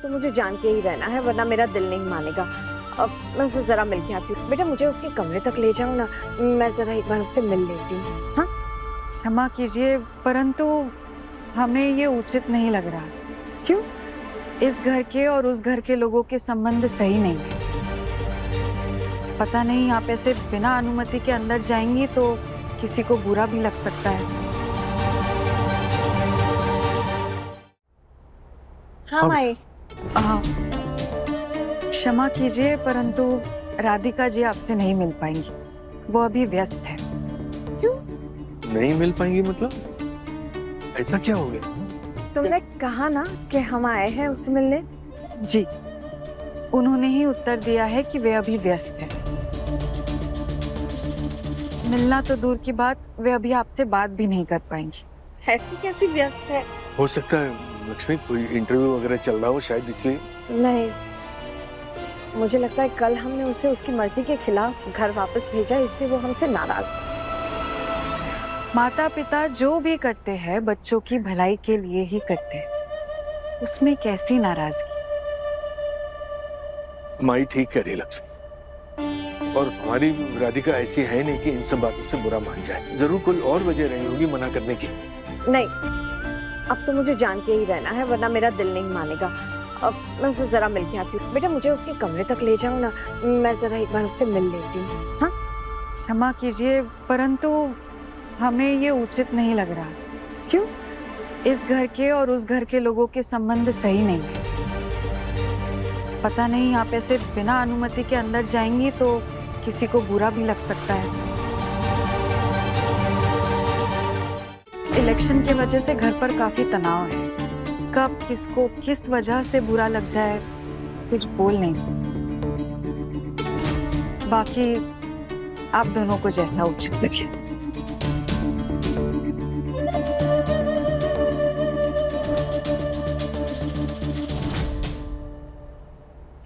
तो मुझे जान के ही रहना है, वरना मेरा दिल नहीं मानेगा। अब मैं उससे जरा मिल के आती हूँ। बेटा मुझे उसके कमरे तक ले जाओ ना, मैं जरा एक बार उससे मिल लेती हूँ। हाँ क्षमा कीजिए, परंतु हमें ये उचित नहीं लग रहा। क्यों? इस घर के और उस घर के लोगों के संबंध सही नहीं है। पता नहीं आप ऐसे बिना अनुमति के अंदर जाएंगी तो किसी को बुरा भी लग सकता है। हाँ माई। क्षमा कीजिए, परंतु राधिका जी आपसे नहीं मिल पाएंगी, वो अभी व्यस्त है। क्यों नहीं मिल पाएंगी मतलब? ऐसा क्या हो गया? तुमने कहा ना कि हम आए हैं उसे मिलने। जी, उन्होंने ही उत्तर दिया है कि वे अभी व्यस्त है। मिलना तो दूर की बात, वे अभी आपसे बात भी नहीं कर पाएंगी। ऐसी कैसी व्यस्त है? हो सकता है लक्ष्मी कोई इंटरव्यू वगैरह चल रहा हो शायद, इसलिए। नहीं, मुझे लगता है कल हमने उसे उसकी मर्जी के खिलाफ घर वापस भेजा, इसलिए वो हमसे नाराज है। माता पिता जो भी करते हैं बच्चों की भलाई के लिए ही करते हैं, उसमें कैसी नाराजगी। माई ठीक कह रही लक्ष्मी, और हमारी राधिका ऐसी है नहीं कि इन सब बातों से बुरा मान जाए। जरूर कोई और वजह रही होगी मना करने की। नहीं, अब तो मुझे जान के ही रहना है, वरना मेरा दिल नहीं मानेगा। अब मैं उससे जरा मिल के आती हूँ। बेटा मुझे उसके कमरे तक ले जाओ ना, मैं जरा एक बार उससे मिल लेती हूँ। हाँ क्षमा कीजिए, परंतु हमें ये उचित नहीं लग रहा। क्यों? इस घर के और उस घर के लोगों के संबंध सही नहीं है। पता नहीं आप ऐसे बिना अनुमति के अंदर जाएंगी तो किसी को बुरा भी लग सकता है। इलेक्शन की वजह से घर पर काफी तनाव है, कब किसको किस वजह से बुरा लग जाए कुछ बोल नहीं सकते। बाकी आप दोनों को जैसा उचित लगे।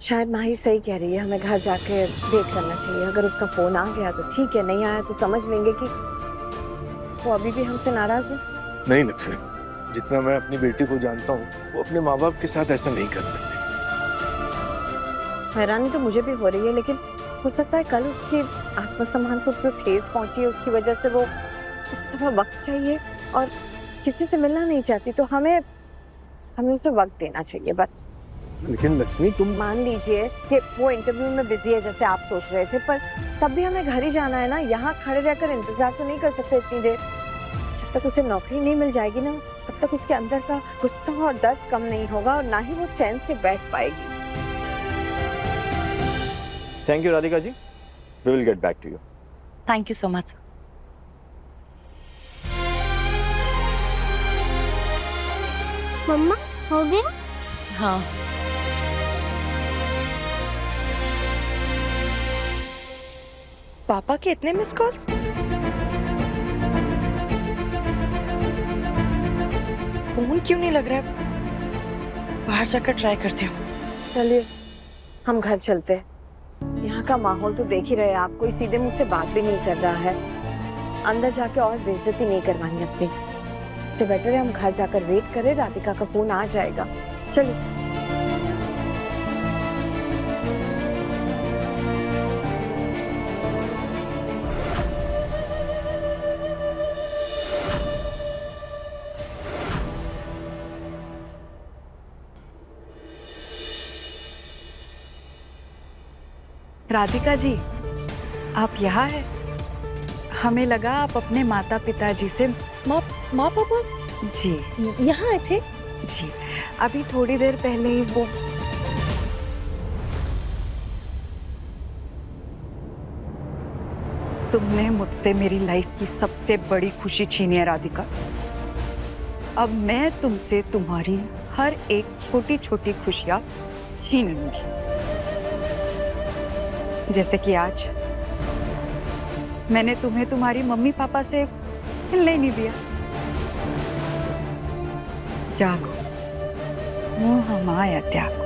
शायद माही सही कह रही है, हमें घर जाके देख करना चाहिए। अगर उसका फोन आ गया तो ठीक है, नहीं आया तो समझ लेंगे कि वो अभी भी हमसे नाराज है। नहीं लक्ष्मी, जितना मैं अपनी बेटी को जानता हूँ वो अपने माँ बाप के साथ ऐसा नहीं कर सकती। हैरानी तो मुझे भी हो रही है, लेकिन हो सकता है कल उसके आत्मसम्मान को जो ठेस पहुंची है उसकी वजह से वो उसे थोड़ा वक्त चाहिए और किसी से मिलना नहीं चाहती, तो हमें उसे वक्त देना चाहिए बस। लेकिन लक्ष्मी तुम मान लीजिए कि वो इंटरव्यू में बिजी है जैसे आप सोच रहे थे, पर तब भी हमें घर ही जाना है ना। यहाँ खड़े रहकर इंतजार तो नहीं कर सकते इतनी देर। जब तक उसे नौकरी नहीं मिल जाएगी ना, तब तक उसके अंदर का गुस्सा और दर्द कम नहीं होगा और ना ही वो चैन से बैठ पाएगी। Thank you Radhika ji, we will get back to you. Thank you so much. मम्मा हो गया? हाँ, पापा के इतने मिस कॉल्स? फोन क्यों नहीं लग रहा है? बाहर जाकर ट्राई करती हूँ। चलिए हम घर चलते हैं। यहाँ का माहौल तो देख ही रहे हैं आप, कोई सीधे मुंह से बात भी नहीं कर रहा है। अंदर जाके और बेइज्जती नहीं करवानी अपनी। इससे बेटर है हम घर जाकर वेट करें, राधिका का फोन आ जाएगा। चलिए। राधिका जी, आप यहाँ हैं? हमें लगा आप अपने माता पिताजी से। माँ पापा जी यहाँ आए थे? जी, अभी थोड़ी देर पहले ही वो। तुमने मुझसे मेरी लाइफ की सबसे बड़ी खुशी छीनी है राधिका। अब मैं तुमसे तुम्हारी हर एक छोटी छोटी खुशियां छीन लूंगी। जैसे कि आज मैंने तुम्हें तुम्हारी मम्मी पापा से मिलने नहीं दिया। जागो, मोह माया त्याग।